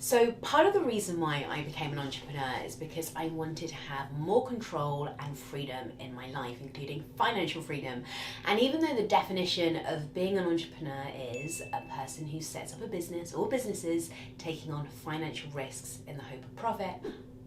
So part of the reason why I became an entrepreneur is because I wanted to have more control and freedom in my life, including financial freedom. And even though the definition of being an entrepreneur is a person who sets up a business or businesses taking on financial risks in the hope of profit,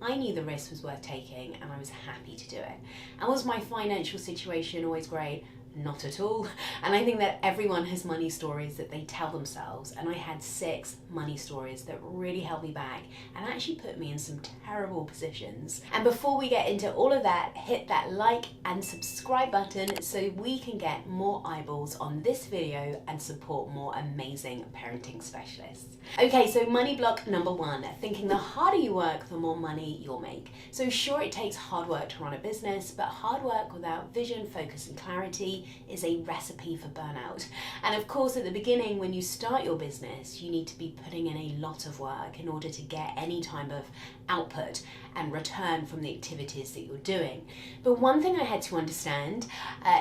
I knew the risk was worth taking and I was happy to do it. And was my financial situation always great? Not at all. And I think that everyone has money stories that they tell themselves, and I had 6 money stories that really held me back and actually put me in some terrible positions. And before we get into all of that, hit that like and subscribe button so we can get more eyeballs on this video and support more amazing parenting specialists. Okay, so money block number 1, thinking the harder you work, the more money you'll make. So sure, it takes hard work to run a business, but hard work without vision, focus and clarity is a recipe for burnout. And of course, at the beginning, when you start your business, you need to be putting in a lot of work in order to get any type of output and return from the activities that you're doing. But one thing I had to understand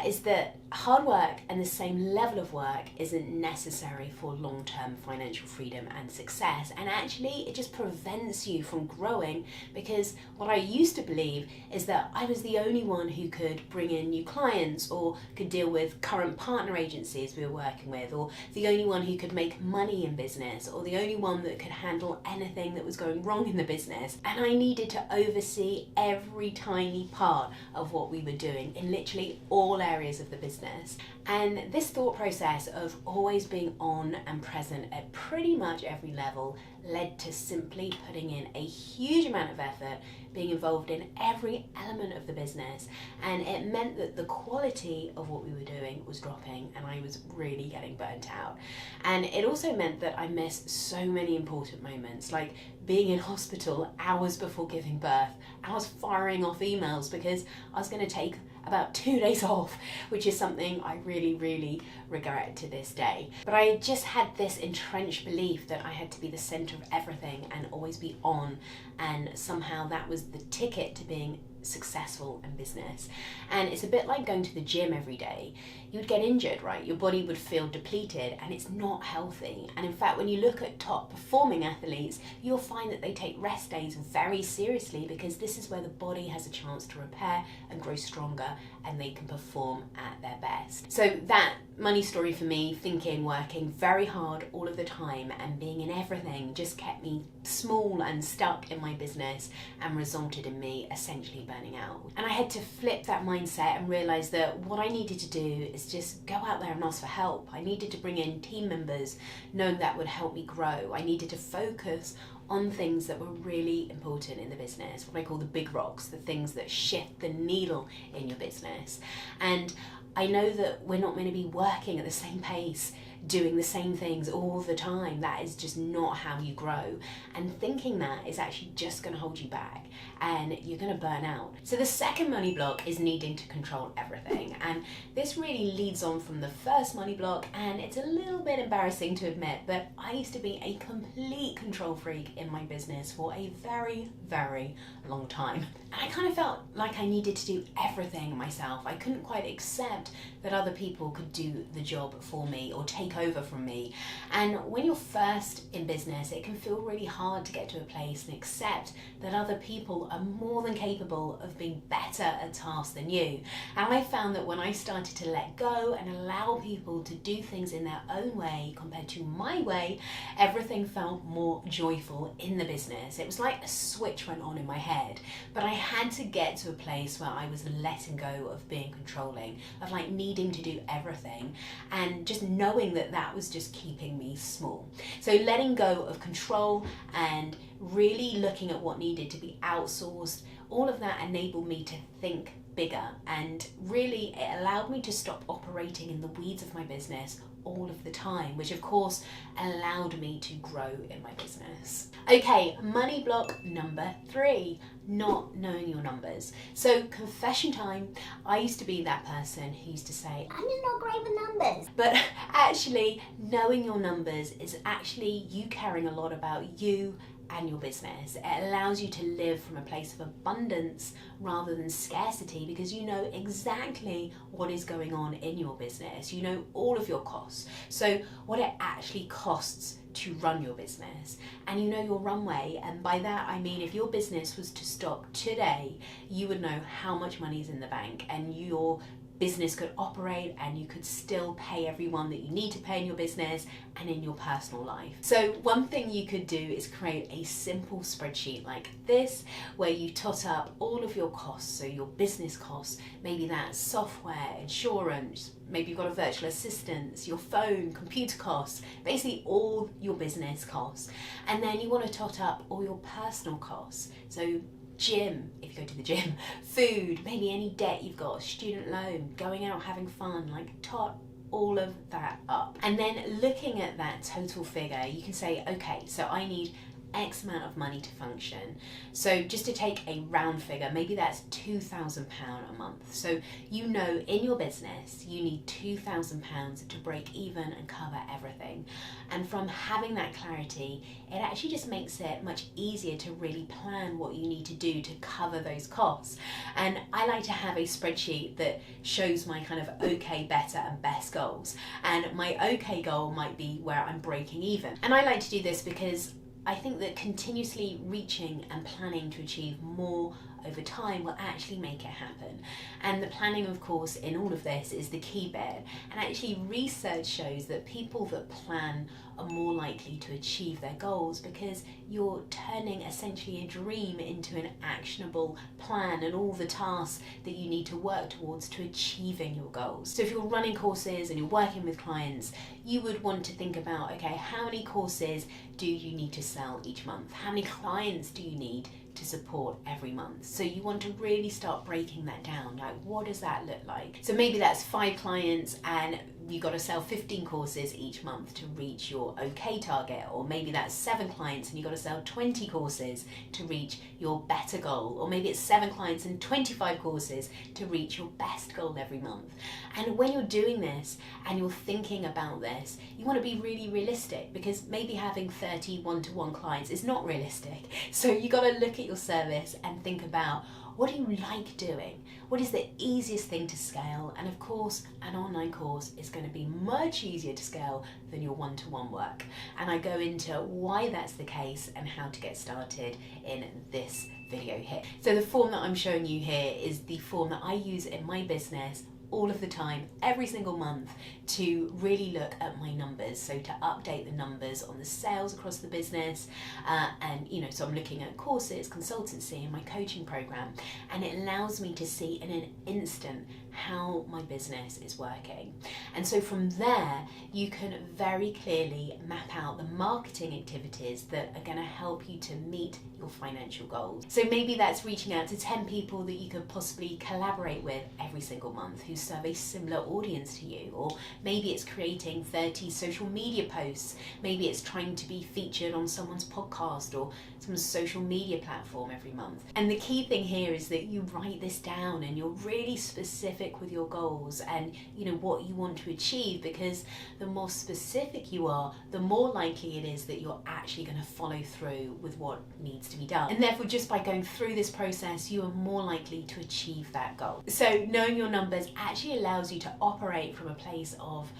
is that hard work and the same level of work isn't necessary for long-term financial freedom and success. And actually, it just prevents you from growing, because what I used to believe is that I was the only one who could bring in new clients or could deal with current partner agencies we were working with, or the only one who could make money in business, or the only one that could handle anything that was going wrong in the business. And I needed to oversee every tiny part of what we were doing in literally all areas of the business. And this thought process of always being on and present at pretty much every level led to simply putting in a huge amount of effort, being involved in every element of the business, and it meant that the quality of what we were doing was dropping and I was really getting burnt out. And it also meant that I missed so many important moments, like being in hospital hours before giving birth. I was firing off emails because I was going to take about 2 days off, which is something I really regret to this day. But I just had this entrenched belief that I had to be the center of everything and always be on, and somehow that was the ticket to being successful in business. And it's a bit like going to the gym every day. You'd get injured, right? Your body would feel depleted and it's not healthy. And in fact, when you look at top performing athletes, you'll find that they take rest days very seriously, because this is where the body has a chance to repair and grow stronger and they can perform at their best. So that money story for me, thinking, working very hard all of the time and being in everything, just kept me small and stuck in my business and resulted in me essentially burning out. And I had to flip that mindset and realize that what I needed to do is just go out there and ask for help. I needed to bring in team members, knowing that would help me grow. I needed to focus on things that were really important in the business, what I call the big rocks, the things that shift the needle in your business. And I know that we're not meant to be working at the same pace, doing the same things all the time. That is just not how you grow. And thinking that is actually just going to hold you back and you're going to burn out. So the second money block is needing to control everything. And this really leads on from the first money block, and it's a little bit embarrassing to admit, but I used to be a complete control freak in my business for a very long time. And I kind of felt like I needed to do everything myself. I couldn't quite accept that other people could do the job for me or take over from me. And when you're first in business, it can feel really hard to get to a place and accept that other people are more than capable of being better at tasks than you. And I found that when I started to let go and allow people to do things in their own way compared to my way, everything felt more joyful in the business. It was like a switch went on in my head, but I had to get to a place where I was letting go of being controlling, of like needing to do everything, and just knowing that that was just keeping me small. So letting go of control and really looking at what needed to be outsourced, all of that enabled me to think bigger, and really it allowed me to stop operating in the weeds of my business all of the time, which of course allowed me to grow in my business. Okay, money block number 3, not knowing your numbers. So confession time, I used to be that person who used to say, I'm just not great with numbers. But actually knowing your numbers is actually you caring a lot about you and your business. It allows you to live from a place of abundance rather than scarcity, because you know exactly what is going on in your business. You know all of your costs. So what it actually costs to run your business, and you know your runway. And by that I mean, if your business was to stop today, you would know how much money is in the bank, and your business could operate and you could still pay everyone that you need to pay in your business and in your personal life. So one thing you could do is create a simple spreadsheet like this, where you tot up all of your costs, so your business costs, maybe that's software, insurance, maybe you've got a virtual assistant, your phone, computer costs, basically all your business costs. And then you want to tot up all your personal costs, so gym, if you go to the gym, food, maybe any debt you've got, student loan, going out having fun, like tot all of that up. And then looking at that total figure, you can say, okay, so I need X amount of money to function. So just to take a round figure, maybe that's £2,000 a month. So you know in your business you need £2,000 to break even and cover everything. And from having that clarity, it actually just makes it much easier to really plan what you need to do to cover those costs. And I like to have a spreadsheet that shows my kind of okay, better and best goals. And my okay goal might be where I'm breaking even. And I like to do this because I think that continuously reaching and planning to achieve more over time will actually make it happen. And the planning, of course, in all of this is the key bit. And actually research shows that people that plan are more likely to achieve their goals, because you're turning essentially a dream into an actionable plan and all the tasks that you need to work towards to achieving your goals. So if you're running courses and you're working with clients, you would want to think about, okay, how many courses do you need to sell each month? How many clients do you need to support every month? So you want to really start breaking that down. Like, what does that look like? So maybe that's 5 clients and you've got to sell 15 courses each month to reach your okay target. Or maybe that's 7 clients and you've got to sell 20 courses to reach your better goal. Or maybe it's 7 clients and 25 courses to reach your best goal every month. And when you're doing this and you're thinking about this, you want to be really realistic, because maybe having 30 one-to-one clients is not realistic. So you got to look at your service and think about, what do you like doing? What is the easiest thing to scale? And of course, an online course is going to be much easier to scale than your one-to-one work. And I go into why that's the case and how to get started in this video here. So the form that I'm showing you here is the form that I use in my business all of the time, every single month, to really look at my numbers. So to update the numbers on the sales across the business, and so I'm looking at courses, consultancy, and my coaching program, and it allows me to see in an instant how my business is working. And so from there, you can very clearly map out the marketing activities that are going to help you to meet your financial goals. So maybe that's reaching out to 10 people that you could possibly collaborate with every single month who serve a similar audience to you. Or maybe it's creating 30 social media posts. Maybe it's trying to be featured on someone's podcast or some social media platform every month. And the key thing here is that you write this down and you're really specific with your goals and what you want to achieve, because the more specific you are, the more likely it is that you're actually going to follow through with what needs to be done. And therefore, just by going through this process, you are more likely to achieve that goal. So knowing your numbers actually allows you to operate from a place of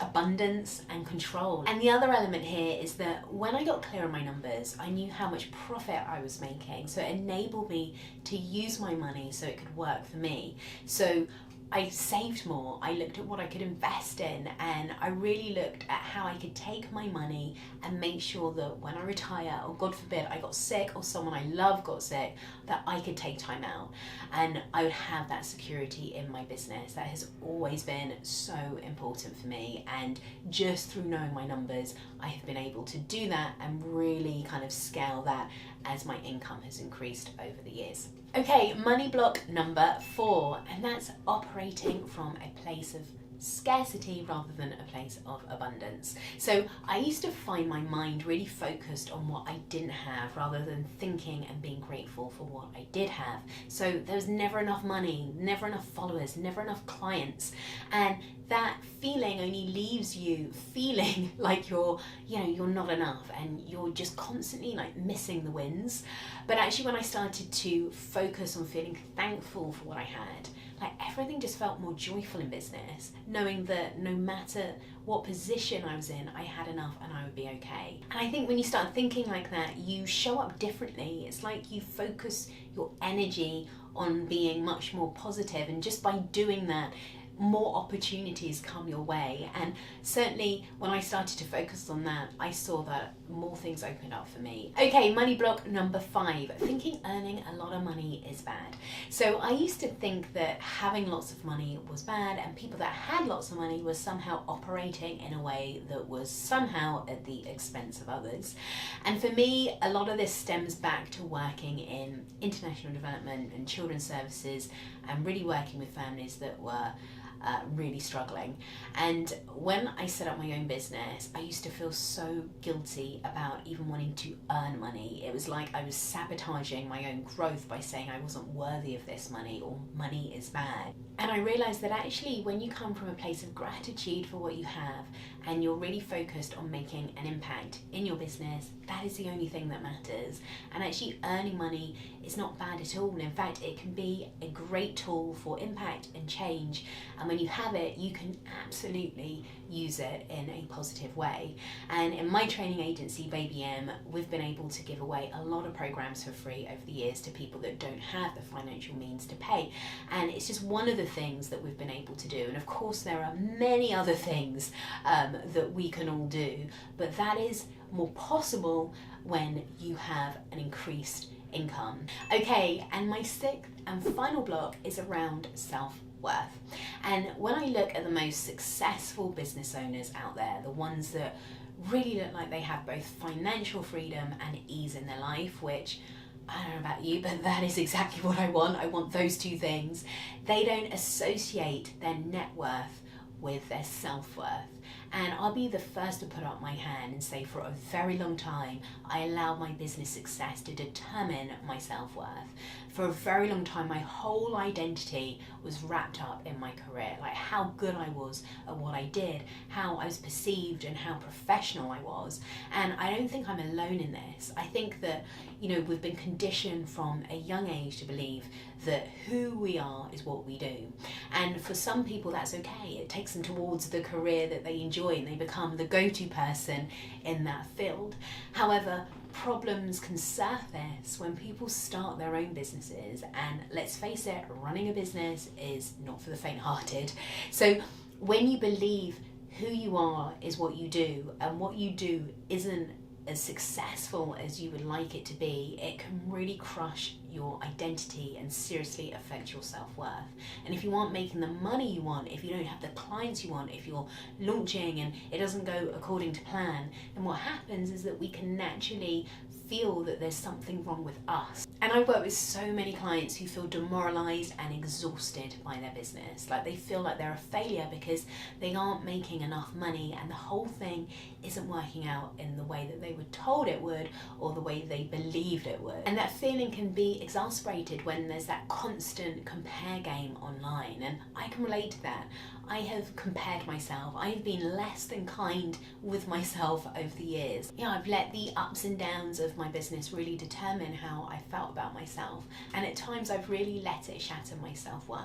abundance and control. And the other element here is that when I got clear on my numbers, I knew how much profit I was making. So it enabled me to use my money so it could work for me. So I saved more, I looked at what I could invest in, and I really looked at how I could take my money and make sure that when I retire, or God forbid I got sick or someone I love got sick, that I could take time out and I would have that security in my business. That has always been so important for me, and just through knowing my numbers, I have been able to do that and really kind of scale that as my income has increased over the years. Okay, money block number 4, and that's operating from a place of scarcity rather than a place of abundance. So I used to find my mind really focused on what I didn't have rather than thinking and being grateful for what I did have. So there was never enough money, never enough followers, never enough clients, and that feeling only leaves you feeling like you're not enough, and you're just constantly like missing the wins. But actually, when I started to focus on feeling thankful for what I had, like everything just felt more joyful in business, knowing that no matter what position I was in, I had enough and I would be okay. And I think when you start thinking like that, you show up differently. It's like you focus your energy on being much more positive, and just by doing that, more opportunities come your way. And certainly when I started to focus on that, I saw that more things opened up for me. Okay, money block number 5, thinking earning a lot of money is bad. So I used to think that having lots of money was bad, and people that had lots of money were somehow operating in a way that was somehow at the expense of others. And for me, a lot of this stems back to working in international development and children's services, and really working with families that were really struggling. And when I set up my own business, I used to feel so guilty about even wanting to earn money. It was like I was sabotaging my own growth by saying I wasn't worthy of this money, or money is bad. And I realized that actually, when you come from a place of gratitude for what you have, and you're really focused on making an impact in your business, that is the only thing that matters. And actually, earning money is not bad at all. In fact, it can be a great tool for impact and change. And when you have it, you can absolutely use it in a positive way. And in my training agency, Baby M, we've been able to give away a lot of programs for free over the years to people that don't have the financial means to pay. And it's just one of the things that we've been able to do. And of course, there are many other things that we can all do, but that is more possible when you have an increased income. Okay, and my 6th and final block is around self-worth. And when I look at the most successful business owners out there, the ones that really look like they have both financial freedom and ease in their life, which I don't know about you, but that is exactly what I want. I want those two things. They don't associate their net worth with their self-worth. And I'll be the first to put up my hand and say, for a very long time, I allowed my business success to determine my self-worth. For a very long time, my whole identity was wrapped up in my career, like how good I was at what I did, how I was perceived, and how professional I was. And I don't think I'm alone in this. I think that, we've been conditioned from a young age to believe that who we are is what we do. And for some people, that's okay. It takes them towards the career that they enjoy, and they become the go-to person in that field. However, problems can surface when people start their own businesses, and let's face it, running a business is not for the faint-hearted. So when you believe who you are is what you do, and what you do isn't as successful as you would like it to be, it can really crush your identity and seriously affect your self-worth. And if you aren't making the money you want, if you don't have the clients you want, if you're launching and it doesn't go according to plan, then what happens is that we can naturally feel that there's something wrong with us. And I've worked with so many clients who feel demoralized and exhausted by their business. Like they feel like they're a failure because they aren't making enough money, and the whole thing isn't working out in the way that they were told it would, or the way they believed it would. And that feeling can be exasperated when there's that constant compare game online. And I can relate to that. I have compared myself. I've been less than kind with myself over the years. I've let the ups and downs of my business really determine how I felt about myself. And at times I've really let it shatter my self-worth.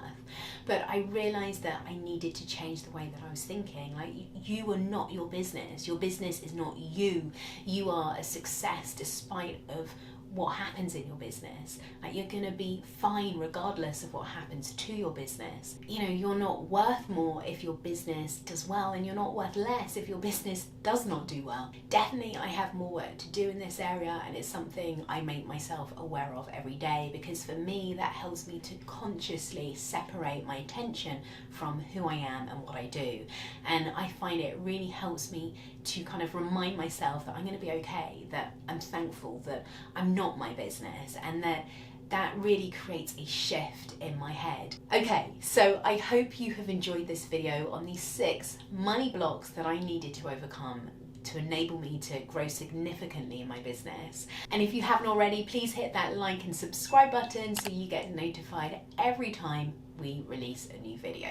But I realized that I needed to change the way that I was thinking. Like, you are not your business. Your business is not you. You are a success despite of what happens in your business. Like, you're gonna be fine regardless of what happens to your business. You're not worth more if your business does well, and you're not worth less if your business does not do well. Definitely I have more work to do in this area, and it's something I make myself aware of every day, because for me that helps me to consciously separate my attention from who I am and what I do. And I find it really helps me to kind of remind myself that I'm going to be okay, that I'm thankful that I'm not my business, and that really creates a shift in my head. Okay, so I hope you have enjoyed this video on these 6 money blocks that I needed to overcome to enable me to grow significantly in my business. And if you haven't already, please hit that like and subscribe button so you get notified every time we release a new video.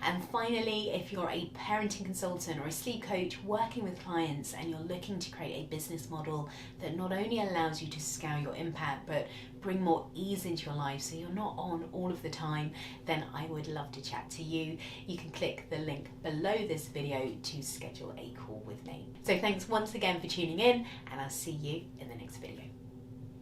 And finally, if you're a parenting consultant or a sleep coach working with clients and you're looking to create a business model that not only allows you to scale your impact but bring more ease into your life so you're not on all of the time, then I would love to chat to you. You can click the link below this video to schedule a call with me. So thanks once again for tuning in, and I'll see you in the next video.